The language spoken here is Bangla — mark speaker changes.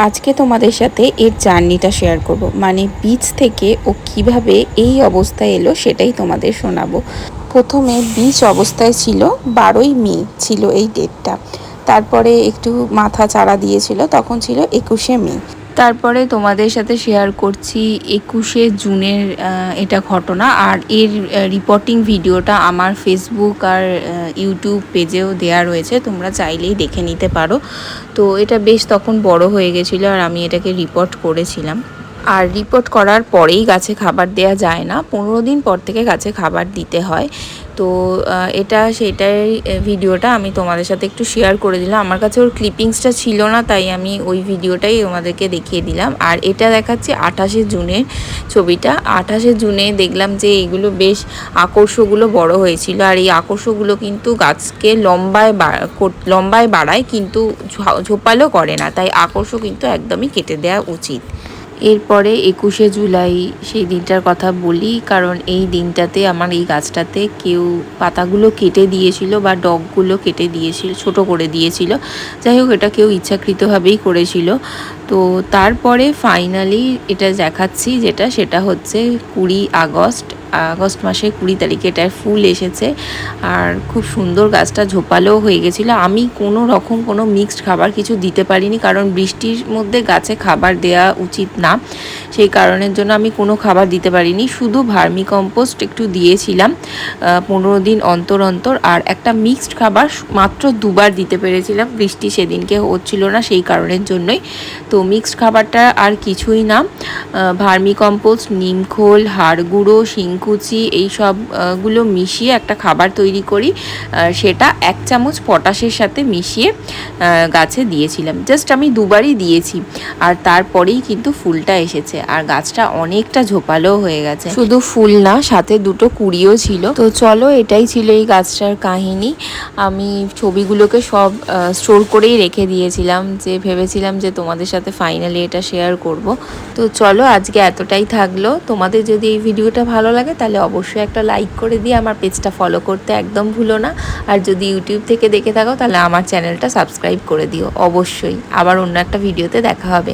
Speaker 1: আজকে তোমাদের সাথে এর জার্নিটা শেয়ার করব, মানে বীজ থেকে ও কিভাবে এই অবস্থায় এলো সেটাই তোমাদের শোনাবো। প্রথমে বীজ অবস্থায় ছিল 12ই মে ছিল এই ডেটটা, তারপরে একটু মাথা চাড়া দিয়েছিল, তখন ছিল 21শে মে। তারপরে তোমাদের সাথে শেয়ার করছি 21শে জুনের এটা ঘটনা। আর এর রিপোর্টিং ভিডিওটা আমার ফেসবুক আর ইউটিউব পেজেও দেয়া রয়েছে, তোমরা চাইলেই দেখে নিতে পারো। তো এটা বেশ তখন বড় হয়ে গেছিলো আর আমি এটাকে রিপোর্ট করেছিলাম। আর রিপোর্ট করার পরেই গাছে খাবার দেওয়া যায় না, 15 দিন পর থেকে গাছে খাবার দিতে হয়। তো এটা সেটাই ভিডিওটা আমি তোমাদের সাথে একটু শেয়ার করে দিলাম। আমার কাছে ওর ক্লিপিংসটা ছিল না, তাই আমি ওই ভিডিওটাই তোমাদেরকে দেখিয়ে দিলাম। আর এটা দেখাচ্ছি 28শে জুনের ছবিটা। 28শে জুনে দেখলাম যে এগুলো বেশ আকর্ষগুলো বড় হয়েছিল, আর এই আকর্ষগুলো কিন্তু গাছকে লম্বায় বাড়ায়, কিন্তু ঝোপালো করে না, তাই আকর্ষ কিন্তু একদমই কেটে দেওয়া উচিত। এরপরে 21শে জুলাই সেই দিনটার কথা বলি, কারণ এই দিনটাতে আমার এই গাছটাতে কেউ পাতাগুলো কেটে দিয়েছিল বা ডগগুলো কেটে দিয়েছিল, ছোট করে দিয়েছিল। যাই হোক, এটা কেউ ইচ্ছাকৃতভাবেই করেছিল। তো তারপরে ফাইনালি এটা দেখাচ্ছি সেটা হচ্ছে 20 আগস্ট মাসের 20 তারিখে এটার ফুল এসেছে। আর খুব সুন্দর, গাছটা ঝোপালোও হয়ে গেছিলো। আমি কোনো রকম কোনো মিক্সড খাবার কিছু দিতে পারিনি, কারণ বৃষ্টির মধ্যে গাছে খাবার দেওয়া উচিত না, সেই কারণের জন্য আমি কোনো খাবার দিতে পারিনি। শুধু ভার্মি কম্পোস্ট একটু দিয়েছিলাম 15 দিন অন্তর অন্তর, আর একটা মিক্সড খাবার মাত্র 2বার দিতে পেরেছিলাম, বৃষ্টি সেদিনকে হচ্ছিল না সেই কারণের জন্যই। তো মিক্সড খাবারটা আর কিছুই না, ভার্মি কম্পোস্ট, নিমখোল, হাড় গুঁড়ো, শিংকুচি এই সবগুলো মিশিয়ে একটা খাবার তৈরি করি, সেটা 1 চামচ পটাশের সাথে মিশিয়ে গাছে দিয়েছিলাম। জাস্ট আমি 2বারই দিয়েছি, আর তারপরেই কিন্তু ফুলটা এসেছে, আর গাছটা অনেকটা ঝোপালো হয়ে গেছে। শুধু ফুল না, সাথে 2টো কুঁড়িও ছিল। তো চলো, এটাই ছিল এই গাছটার কাহিনী। আমি ছবিগুলোকে সব স্টোর করেই রেখে দিয়েছিলাম, যে ভেবেছিলাম যে তোমাদের সাথে ফাইনালি এটা শেয়ার করব। তো চলো, আজকে এতটাই থাকলো। তোমাদের যদি এই ভিডিওটা ভালো লাগে তাহলে অবশ্যই একটা লাইক করে দিয়ে আমার পেজটা ফলো করতে একদম ভুলো না। আর যদি ইউটিউব থেকে দেখে থাকো তাহলে আমার চ্যানেলটা সাবস্ক্রাইব করে দিও অবশ্যই। আবার অন্য একটা ভিডিওতে দেখা হবে।